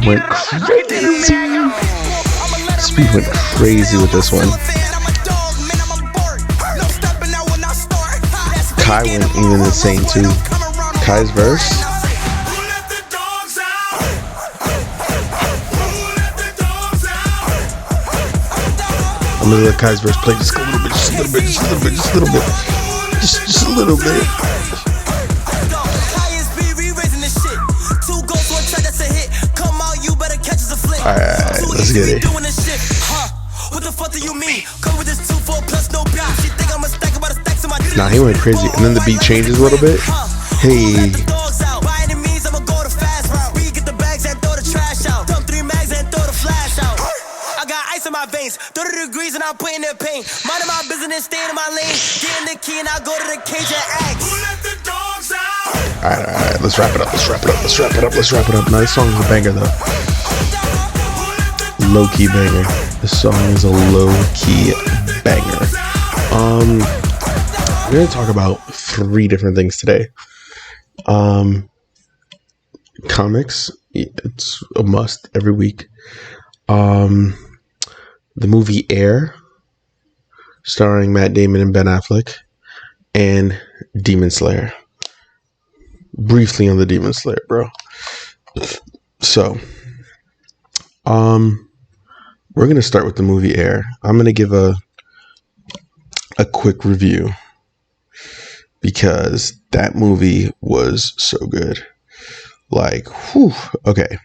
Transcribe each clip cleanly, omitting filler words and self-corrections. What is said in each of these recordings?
went crazy. Speed went crazy with this one. Kai went even insane too. Kai's verse. I'm gonna let Kai's verse play just a little bit, just a little bit, just a little bit, just a little bit, just a little bit. Alright, let's get it. Nah, he went crazy, and then the beat changes a little bit. Hey. In my veins, 30 degrees and I'm putting in pain. Minding my business, staying in my lane. Getting the key and I go to the cage and ask. Who let the dogs out? Alright, let's wrap it up. Now this song is a banger though. Low key banger. This song is a low key banger. We're gonna talk about 3 different things today. Comics, it's a must every week. The movie Air, starring Matt Damon and Ben Affleck, and Demon Slayer. Briefly on the Demon Slayer, bro. So, we're gonna start with the movie Air. I'm gonna give a quick review because that movie was so good. Like, whew, okay.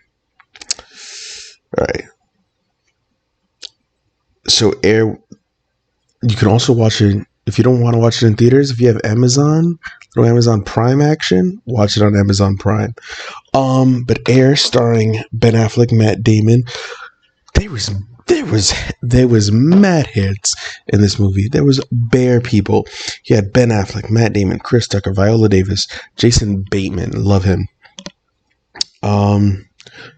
All right. So Air, you can also watch it if you don't want to watch it in theaters. If you have Amazon, little Amazon Prime action, watch it on Amazon Prime. But Air, starring Ben Affleck, Matt Damon, there was mad hits in this movie. There was bare people. You had Ben Affleck, Matt Damon, Chris Tucker, Viola Davis, Jason Bateman, love him.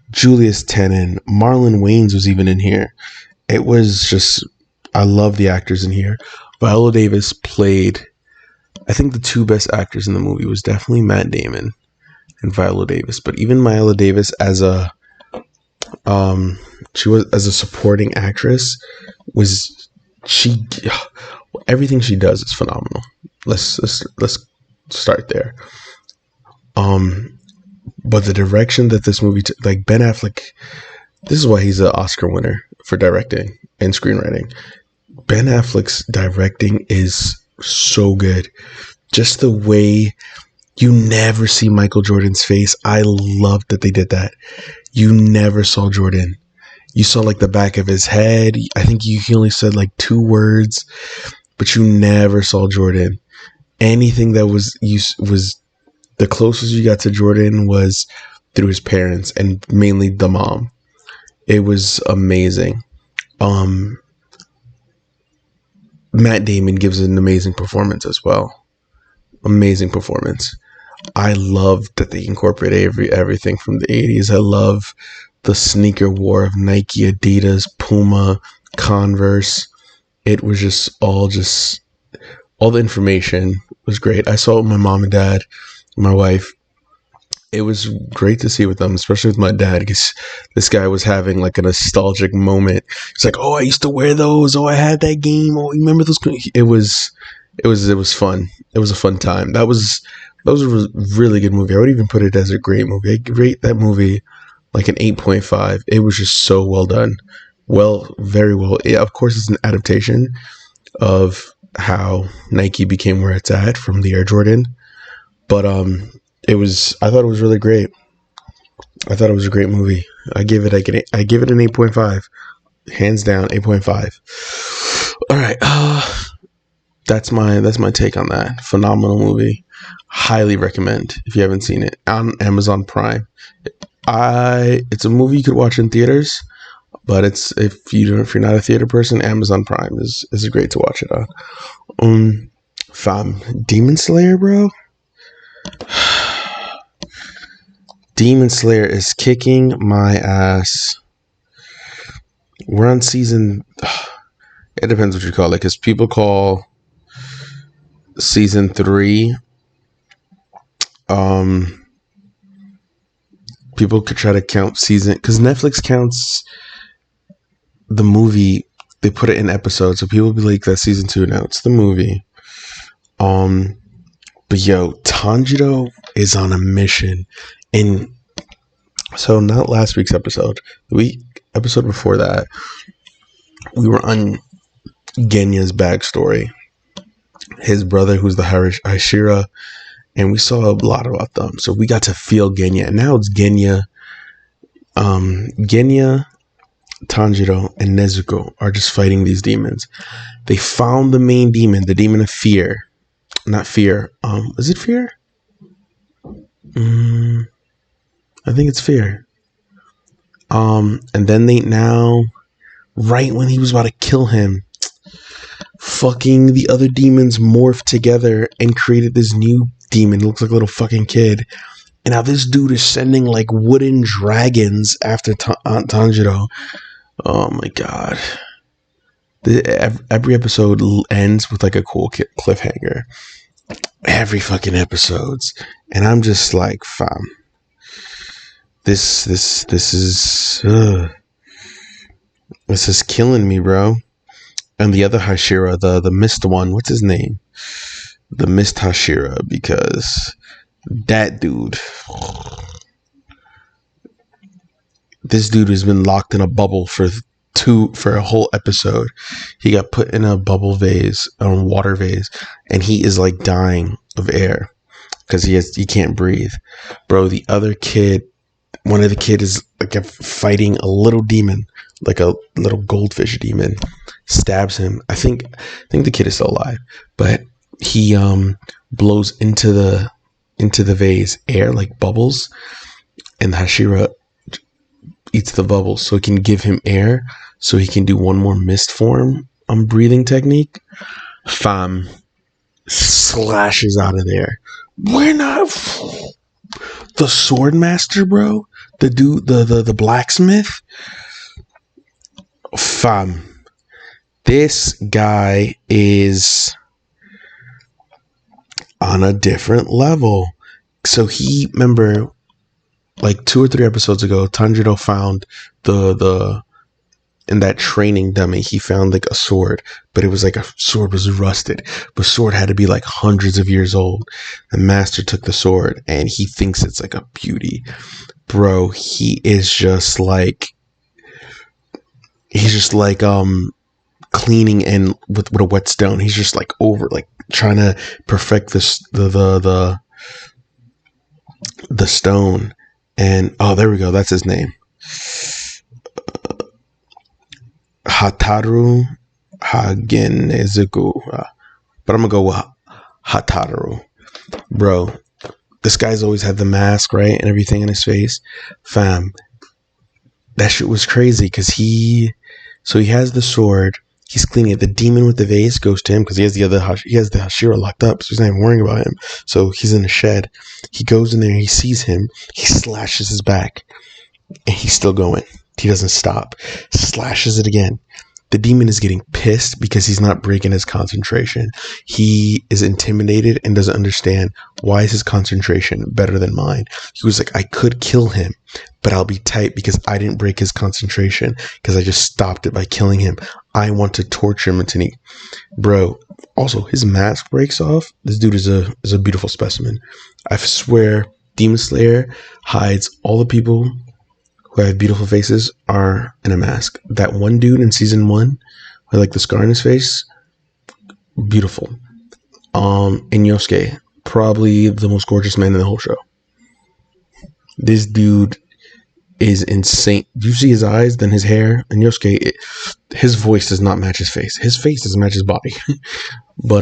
Julius Tennant, Marlon Wayans was even in here. It was just, I love the actors in here. Viola Davis played, I think the 2 best actors in the movie was definitely Matt Damon and Viola Davis. But even Viola Davis as a supporting actress everything she does is phenomenal. Let's start there. But the direction that this movie like Ben Affleck, this is why he's an Oscar winner for directing and screenwriting. Ben Affleck's directing is so good. Just the way you never see Michael Jordan's face. I love that they did that. You never saw Jordan. You saw like the back of his head. I think he only said like 2 words, but you never saw Jordan. Anything that was the closest you got to Jordan was through his parents and mainly the mom. It was amazing. Matt Damon gives an amazing performance as well. Amazing performance. I love that they incorporate everything from the 80s. I love the sneaker war of Nike, Adidas, Puma, Converse. It was just all the information was great. I saw it with my mom and dad, my wife. It was great to see with them, especially with my dad, because this guy was having like a nostalgic moment. He's like, "Oh, I used to wear those. Oh, I had that game. Oh, you remember those?" It was fun. It was a fun time. That was a really good movie. I would even put it as a great movie. I rate that movie like an 8.5. It was just so well done. Very well. Yeah, of course, it's an adaptation of how Nike became where it's at from the Air Jordan, but I thought it was really great. I thought it was a great movie. I give it an 8.5, hands down 8.5. All right, that's my take on that. Phenomenal movie. Highly recommend if you haven't seen it on Amazon Prime. It's a movie you could watch in theaters, but if you're not a theater person, Amazon Prime is great to watch it on. Demon Slayer, bro. Demon Slayer is kicking my ass. We're on season. It depends what you call it, because people call season 3. people could try to count season, because Netflix counts the movie, they put it in episodes, so people be like, that's season 2. Now it's the movie. But yo, Tanjiro is on a mission. And so not last week's episode, the episode before that, we were on Genya's backstory, his brother who's the Hashira, and we saw a lot about them. So we got to feel Genya, and now it's Genya, Tanjiro, and Nezuko are just fighting these demons. They found the main demon, the demon of fear. Not fear. Is it fear? I think it's fear. And then right when he was about to kill him, fucking the other demons morphed together and created this new demon. It looks like a little fucking kid. And now this dude is sending like wooden dragons after Tanjiro. Oh my god. Every episode ends with like a cool cliffhanger. Every fucking episodes. And I'm just like, fam. This is killing me, bro. And the other Hashira, the mist one, what's his name? The mist Hashira, because that dude, this dude has been locked in a bubble for a whole episode. He got put in a bubble vase, a water vase, and he is like dying of air because he can't breathe, bro. The other kid, one of the kids is like fighting a little demon, like a little goldfish demon, stabs him. I think the kid is still alive, but he blows into the vase air, like bubbles, and Hashira eats the bubbles so it can give him air so he can do one more mist form breathing technique. Fam slashes out of there. We're not the sword master, bro. The dude, the blacksmith. Fam, this guy is on a different level. So remember, like 2 or 3 episodes ago, Tanjiro found in that training dummy, he found like a sword, but it was like a sword was rusted. The sword had to be like hundreds of years old. The master took the sword and he thinks it's like a beauty. Bro, he's just like cleaning and with a whetstone. He's just like trying to perfect the stone. And there we go, that's his name. Hataru Hagenezuku. But I'm gonna go with Hataru. Bro, this guy's always had the mask, right? And everything in his face. Fam, that shit was crazy because he has the sword. He's cleaning it. The demon with the vase goes to him because he has the Hashira locked up, so he's not even worrying about him. So he's in the shed. He goes in there, he sees him, he slashes his back, and he's still going. He doesn't stop. Slashes it again. The demon is getting pissed because he's not breaking his concentration. He is intimidated and doesn't understand why is his concentration better than mine. He was like, I could kill him, but I'll be tight because I didn't break his concentration because I just stopped it by killing him. I want to torture him until bro. Also, his mask breaks off. This dude is a beautiful specimen. I swear, Demon Slayer hides all the people who have beautiful faces are in a mask. That one dude in season 1 with like the scar on his face, beautiful. And Yosuke, probably the most gorgeous man in the whole show. This dude is insane. Do you see his eyes, then his hair? And Yosuke, his voice does not match his face. His face doesn't match his body. But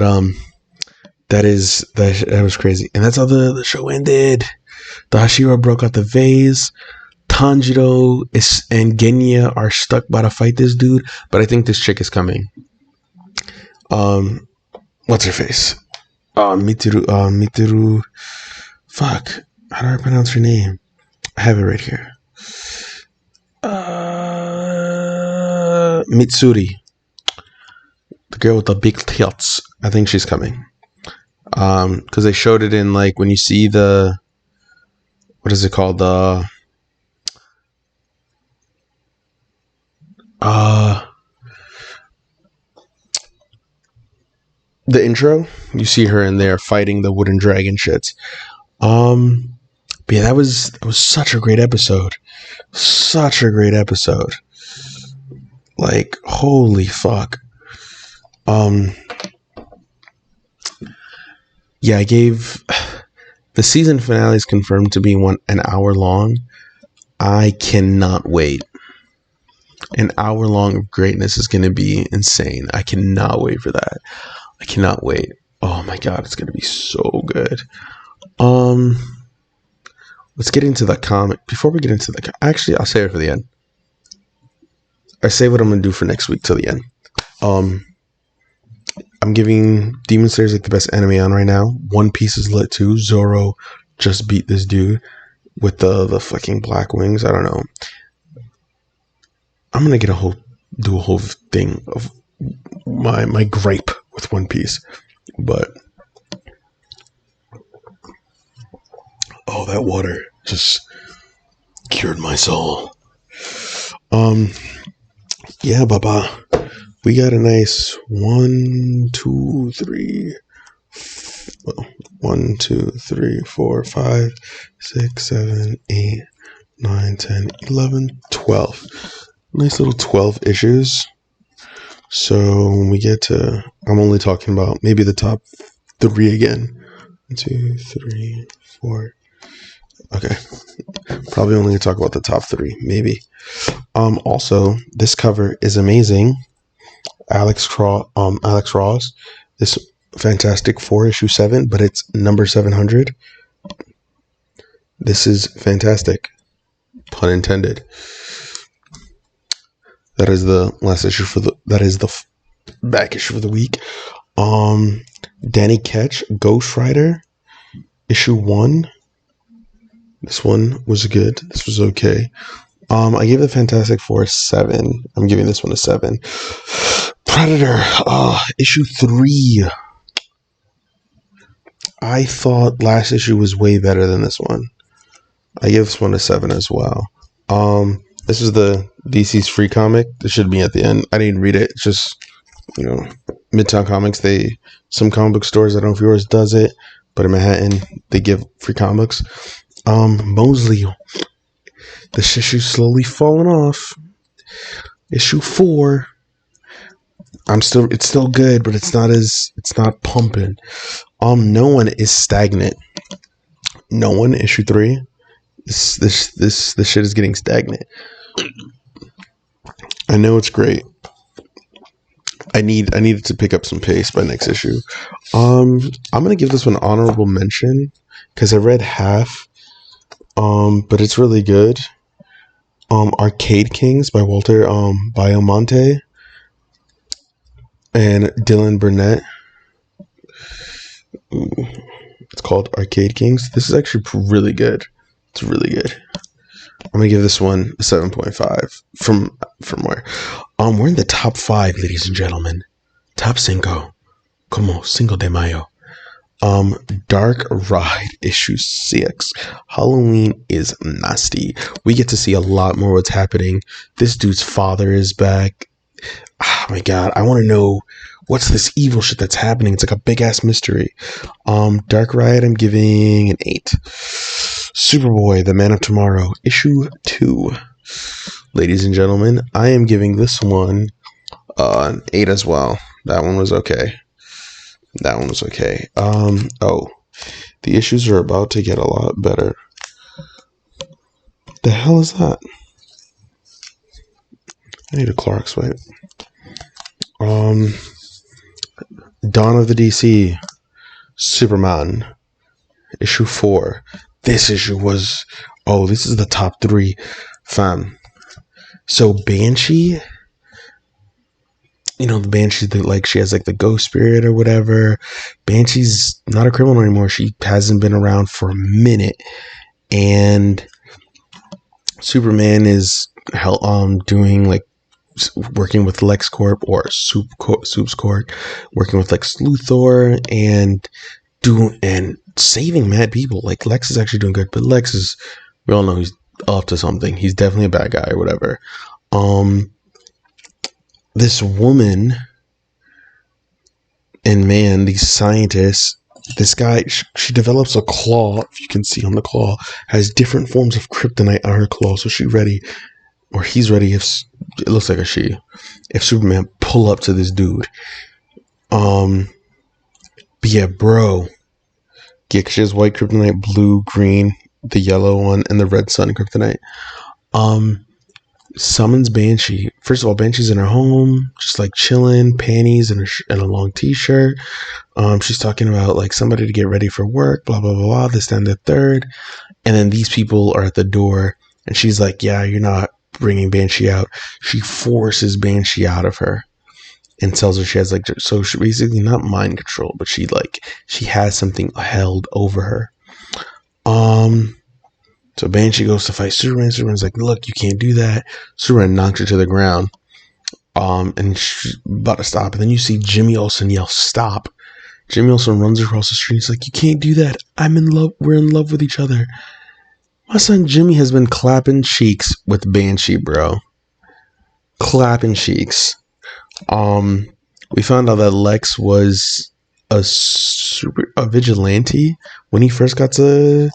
that was crazy. And that's how the show ended. The Hashira broke out the vase. Tanjiro and Genya are stuck by to fight this dude, but I think this chick is coming. What's her face? Mitsuru. Fuck. How do I pronounce her name? I have it right here. Mitsuri. The girl with the big tits. I think she's coming. Because they showed it in like when you see what is it called? Uh, the intro, you see her in there fighting the wooden dragon shits. But yeah, that was such a great episode. Such a great episode. Like, holy fuck. Yeah, I gave the season finale is confirmed to be an hour long. I cannot wait. An hour long of greatness is going to be insane. I cannot wait for that. I cannot wait. Oh my god, it's going to be so good. Let's get into the comic. Before we get into the actually, I'll save it for the end. I say what I'm going to do for next week till the end. I'm giving Demon Slayer like the best anime on right now. One Piece is lit too. Zoro just beat this dude with the fucking black wings. I don't know. I'm gonna do a whole thing of my gripe with One Piece, but oh, that water just cured my soul. Yeah, Baba. We got a nice 1, 2, 3, 1, 2, 3, 4, 5, 6, 7, 8, 9, 10, 11, 12. Nice little 12 issues. So when we get to, I'm only talking about maybe the top 3 again. 1, 2, 3, 4. Okay. Probably only talk about the top 3, maybe. Also, this cover is amazing. Alex Ross, this Fantastic 4 issue 7, but it's number 700. This is fantastic, pun intended. That is the last issue that is the back issue for the week. Danny Ketch, Ghost Rider, issue 1. This one was good. This was okay. I gave the Fantastic Four a 7. I'm giving this one a 7. Predator, issue 3. I thought last issue was way better than this one. I give this one a 7 as well. This is the DC's free comic. This should be at the end. I didn't read it. It's just, Midtown Comics. Some comic book stores, I don't know if yours does it, but in Manhattan, they give free comics. Mosley, this issue's slowly falling off. Issue 4. It's still good, but it's not pumping. No One is stagnant. No One, issue 3. This shit is getting stagnant. I know it's great. I needed to pick up some pace by next issue. I'm gonna give this one an honorable mention because I read half. But it's really good. Arcade Kings by Walter Biomonte and Dylan Burnett. It's called Arcade Kings. This is actually really good. It's really good. I'm gonna give this one a 7.5 from where? We're in the top 5, ladies and gentlemen. Top 5. Como Cinco de Mayo. Dark Ride issue 6. Halloween is nasty. We get to see a lot more what's happening. This dude's father is back. Oh my god, I want to know what's this evil shit that's happening. It's like a big ass mystery. Dark Ride, I'm giving an 8. Superboy, The Man of Tomorrow, issue 2. Ladies and gentlemen, I am giving this one an 8 as well. That one was okay. The issues are about to get a lot better. The hell is that? I need a Clorox swipe. Dawn of the DC, Superman, issue 4. This issue was, this is the top 3, fam. So Banshee, the Banshee, she has like the ghost spirit or whatever. Banshee's not a criminal anymore. She hasn't been around for a minute, and Superman is doing like working with LexCorp or Soup's Corp, working with Lex Luthor and saving mad people. Like Lex is actually doing good, but we all know he's up to something. He's definitely a bad guy or whatever. this woman and man, these scientists, this guy, she develops a claw. If you can see on the claw, has different forms of kryptonite on her claw. So she's ready, or he's ready. If it looks like a she, if Superman pull up to this dude, but yeah, bro, yeah, 'cause she has white kryptonite, blue, green, the yellow one, and the red sun kryptonite. Summons Banshee. First of all, Banshee's in her home, just like chilling, panties and a long t-shirt. She's talking about like somebody to get ready for work, blah blah blah blah. This, then the third, and then these people are at the door, and she's like, "Yeah, you're not bringing Banshee out." She forces Banshee out of her and tells her she has like, so she basically not mind control, but she has something held over her. So Banshee goes to fight Superman. Superman's like, "Look, you can't do that." Superman knocks her to the ground. And she's about to stop. And then you see Jimmy Olsen yell, "Stop." Jimmy Olsen runs across the street. He's like, "You can't do that. I'm in love. We're in love with each other." My son Jimmy has been clapping cheeks with Banshee, bro. Clapping cheeks. We found out that Lex was a vigilante when he first got to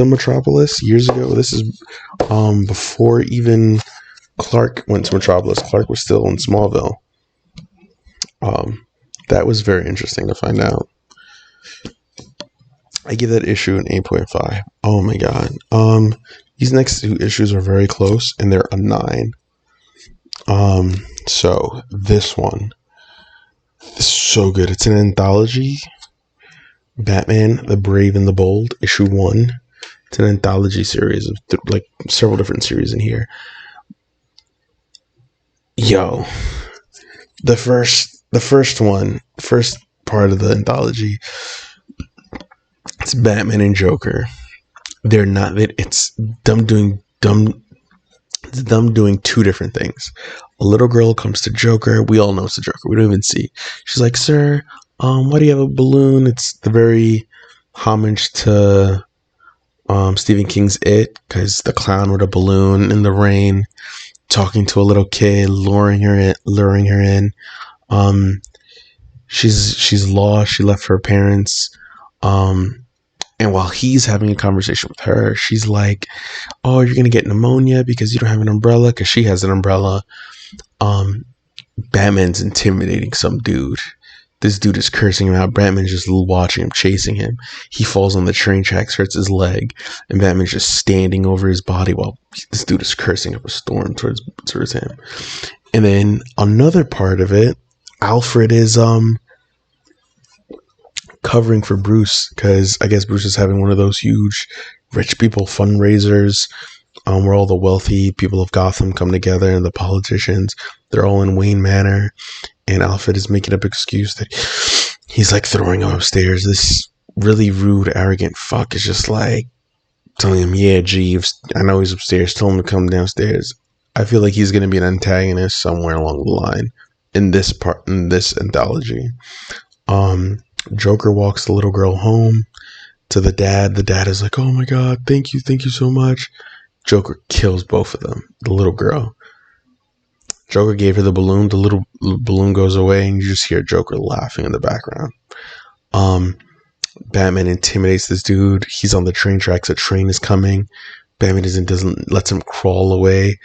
Metropolis years ago. This is before even Clark went to Metropolis. Clark was still in Smallville. That was very interesting to find out. I give that issue an 8.5. Oh my god. These next two issues are very close, and they're a 9. So this one is so good. It's an anthology. Batman, the Brave and the Bold, issue 1. It's an anthology series of like several different series in here. Yo, the first part of the anthology, it's Batman and Joker. They're not. It's them doing two different things. A little girl comes to Joker. We all know it's the Joker. We don't even see. She's like, "Sir, why do you have a balloon?" It's the very homage to Stephen King's It, because the clown with a balloon in the rain, talking to a little kid, luring her in. She's lost. She left her parents. And while he's having a conversation with her, she's like, "Oh, you're gonna get pneumonia because you don't have an umbrella," because she has an umbrella. Batman's intimidating some dude. This dude is cursing him out. Batman's just watching him, chasing him. He falls on the train tracks, hurts his leg, and Batman's just standing over his body while this dude is cursing up a storm towards him. And then another part of it, Alfred is covering for Bruce, because I guess Bruce is having one of those huge rich people fundraisers where all the wealthy people of Gotham come together, and the politicians, they're all in Wayne Manor, and Alfred is making up excuse that he's like throwing him upstairs. This really rude, arrogant fuck is just like telling him, "Yeah, Jeeves, I know he's upstairs, tell him to come downstairs." I feel like he's going to be an antagonist somewhere along the line in this anthology. Joker walks the little girl home to the dad. The dad is like, "Oh my god, thank you so much." Joker kills both of them. The little girl. Joker gave her the balloon. The little balloon goes away, and you just hear Joker laughing in the background. Batman intimidates this dude. He's on the train tracks. A train is coming. Batman doesn't lets him crawl away.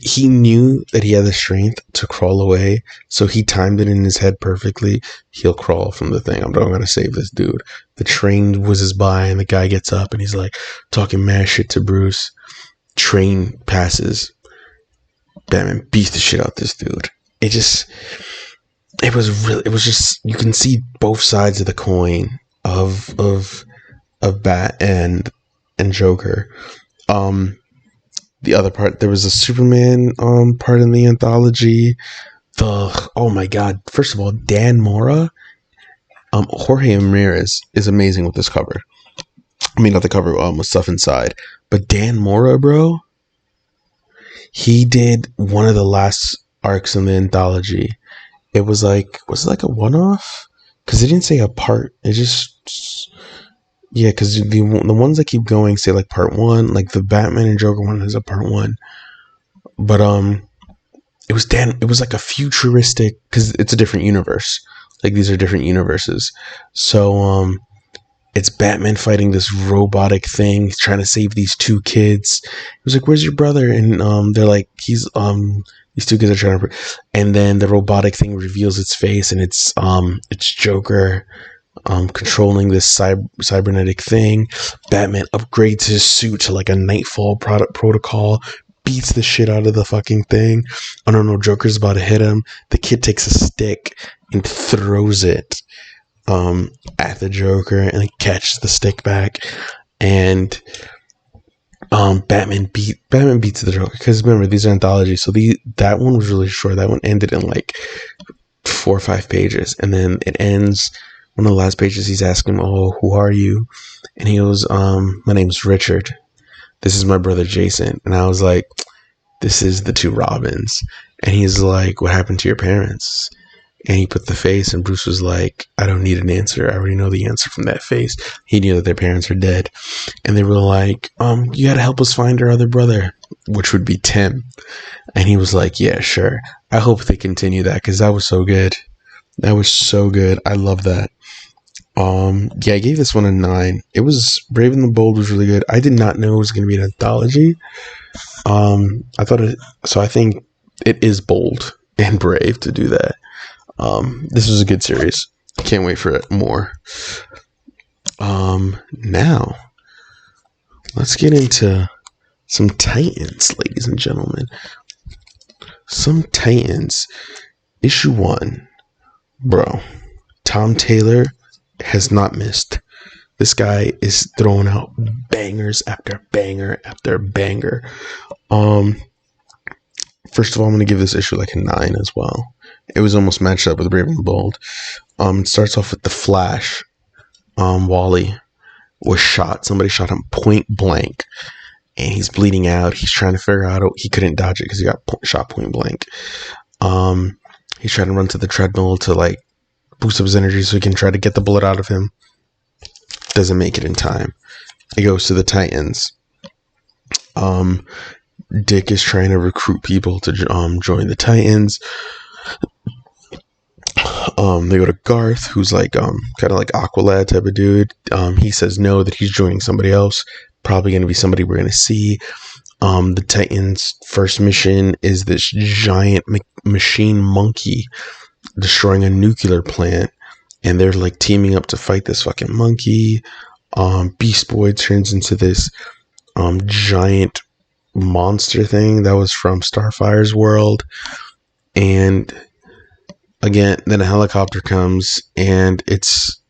He knew that he had the strength to crawl away, so he timed it in his head perfectly. He'll crawl from the thing. I'm going to save this dude. The train whizzes by, and the guy gets up, and he's like talking mad shit to Bruce. Train passes. Batman beats the shit out this dude. It was just, you can see both sides of the coin of Bat and Joker. The other part, there was a Superman part in the anthology. Oh my god! First of all, Dan Mora, Jorge Ramirez is amazing with this cover. I mean, not the cover, with stuff inside, but Dan Mora, bro, he did one of the last arcs in the anthology. It was like a one-off? Because it didn't say a part. It just, yeah, because the ones that keep going say like part 1, like the Batman and Joker one is a part 1. But it was like a futuristic, because it's a different universe. Like, these are different universes. So it's Batman fighting this robotic thing. He's trying to save these two kids. He was like, "Where's your brother?" And they're like, "He's these two kids are trying to." And then the robotic thing reveals its face, and it's Joker controlling this cybernetic thing. Batman upgrades his suit to like a Nightfall protocol. Beats the shit out of the fucking thing. Oh no, Joker's about to hit him. The kid takes a stick and throws it at the Joker, and catches the stick back, and Batman beats the Joker, because remember, these are anthologies, so that one was really short. That one ended in like 4 or 5 pages, and then it ends. One of the last pages, he's asking, "Oh, who are you?" And he goes, "My name's Richard. This is my brother Jason." And I was like, "This is the two Robins." And he's like, "What happened to your parents?" And he put the face, and Bruce was like, "I don't need an answer. I already know the answer from that face." He knew that their parents are dead. And they were like, "You gotta help us find our other brother," which would be Tim. And he was like, "Yeah, sure. I hope they continue that, because that was so good. That was so good. I love that." Yeah, I gave this one a 9. It was Brave and the Bold was really good. I did not know it was going to be an anthology. I think it is bold and brave to do that. This was a good series. Can't wait for it more. Now let's get into some Titans, ladies and gentlemen. Some Titans. Issue 1. Bro, Tom Taylor has not missed. This guy is throwing out bangers after banger after banger. First of all, I'm going to give this issue like a 9 as well. It was almost matched up with Brave and the Bold. It starts off with the Flash. Wally was shot. Somebody shot him point blank, and he's bleeding out. He's trying to figure out, he couldn't dodge it because he got shot point blank. He's trying to run to the treadmill to like boost up his energy so he can try to get the bullet out of him. Doesn't make it in time. It goes to the Titans. Dick is trying to recruit people to join the Titans. They go to Garth, who's like kind of like Aqualad type of dude. He says no, that he's joining somebody else. Probably going to be somebody we're going to see. The Titans' first mission is this giant machine monkey destroying a nuclear plant, and they're like teaming up to fight this fucking monkey. Beast Boy turns into this giant monster thing that was from Starfire's world, and again, then a helicopter comes, and it's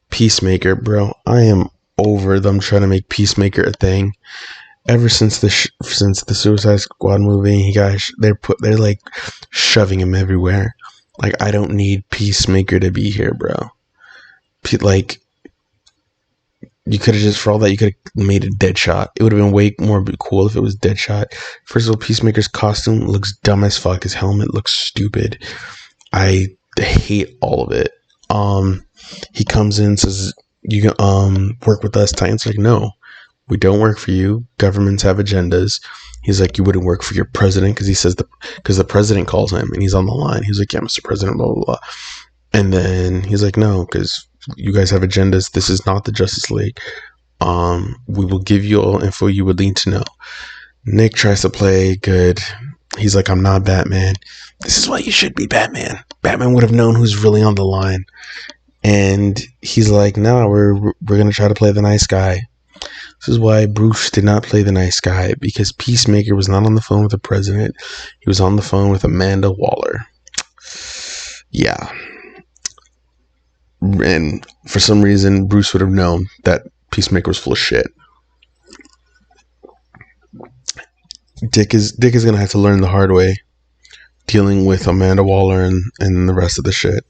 Peacemaker. Bro, I am over them trying to make Peacemaker a thing. Ever since the Suicide Squad movie, they're like shoving him everywhere. Like, I don't need Peacemaker to be here, bro. Like, you could have just, for all that, you could have made it Deadshot. It would have been way more cool if it was Deadshot. First of all, Peacemaker's costume looks dumb as fuck. His helmet looks stupid. I hate all of it. He comes in, says, "You work with us." Titans like, "No, we don't work for you. Governments have agendas." He's like, "You wouldn't work for your president," because he says because the president calls him and he's on the line. He's like, "Yeah, Mr. President, blah blah blah." And then he's like, "No, because you guys have agendas. This is not the Justice League. We will give you all info you would need to know." Nick tries to play good. He's like, "I'm not Batman. This is why you should be Batman. Batman would have known who's really on the line." And he's like, "No, we're gonna try to play the nice guy." This is why Bruce did not play the nice guy, because Peacemaker was not on the phone with the president. He was on the phone with Amanda Waller. Yeah. And for some reason, Bruce would have known that Peacemaker was full of shit. Dick is going to have to learn the hard way, dealing with Amanda Waller and the rest of the shit.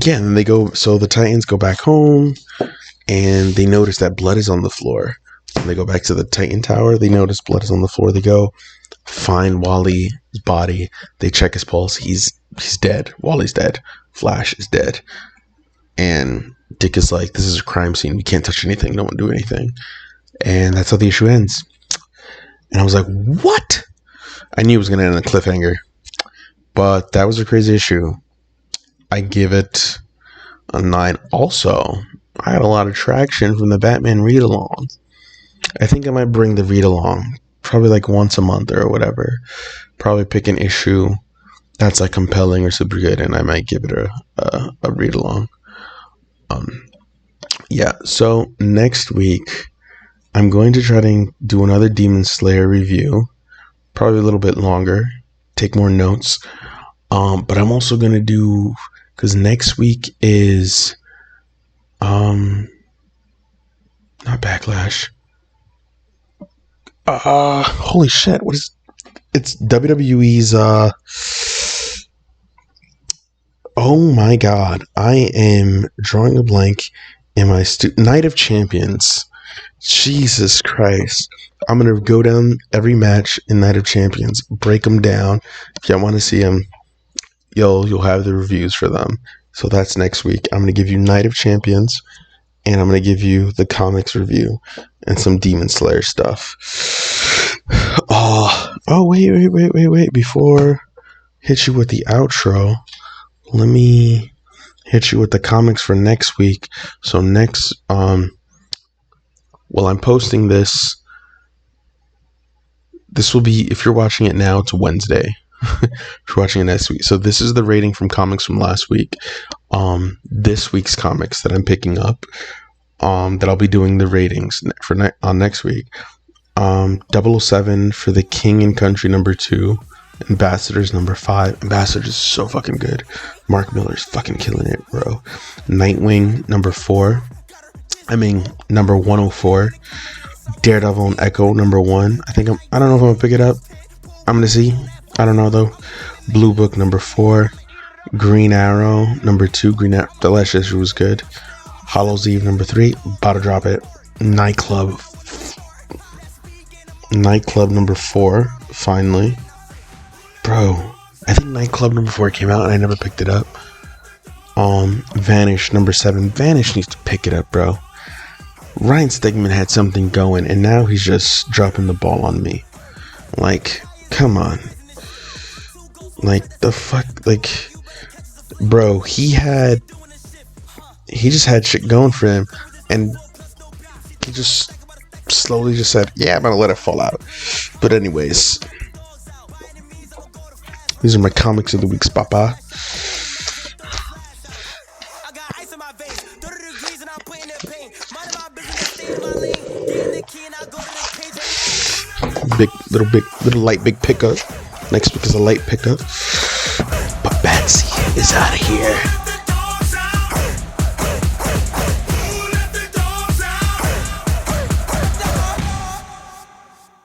Yeah, and then the Titans go back home, and they notice that blood is on the floor. When they go back to the Titan Tower, they notice blood is on the floor. They go find Wally's body. They check his pulse. He's dead. Wally's dead. Flash is dead. And Dick is like, "This is a crime scene. We can't touch anything. No one do anything." And that's how the issue ends. And I was like, what? I knew it was going to end on a cliffhanger. But that was a crazy issue. I give it a 9. Also, I had a lot of traction from the Batman read-along. I think I might bring the read-along probably like once a month or whatever. Probably pick an issue that's like compelling or super good, and I might give it a read-along. Yeah, so next week, I'm going to try to do another Demon Slayer review. Probably a little bit longer. Take more notes. But I'm also going to do... Because next week is... not Backlash. Holy shit, what is... It's WWE's... Oh my god. I am drawing a blank in my... Night of Champions. Jesus Christ. I'm going to go down every match in Night of Champions. Break them down. If y'all want to see them, you'll have the reviews for them. So that's next week. I'm going to give you Night of Champions, and I'm going to give you the comics review and some Demon Slayer stuff. Wait. Before I hit you with the outro, let me hit you with the comics for next week. So next, I'm posting this. This will be, if you're watching it now, it's Wednesday. If you're watching it next week. So this is the rating from comics from last week. This week's comics that I'm picking up. That I'll be doing the ratings for next week. 007 for the King and Country #2. Ambassadors #5. Ambassadors is so fucking good. Mark Miller's fucking killing it, bro. Nightwing #4. Number 104. Daredevil and Echo #1. I don't know if I'm gonna pick it up. I'm gonna see. I don't know though. Blue Book #4. Green Arrow #2. Green Arrow. The last issue was good. Hollow's Eve #3. About to drop it. Nightclub #4. Finally, bro. I think Nightclub #4 came out and I never picked it up. Vanish #7. Vanish needs to pick it up, bro. Ryan Stegman had something going, and now he's just dropping the ball on me. Like, come on. Like, the fuck, like, bro, he just had shit going for him, and he just slowly just said, yeah, I'm gonna let it fall out. But anyways, these are my comics of the week, papa. Little light big pickup. Next week is a light pickup. But Batsy is out of here.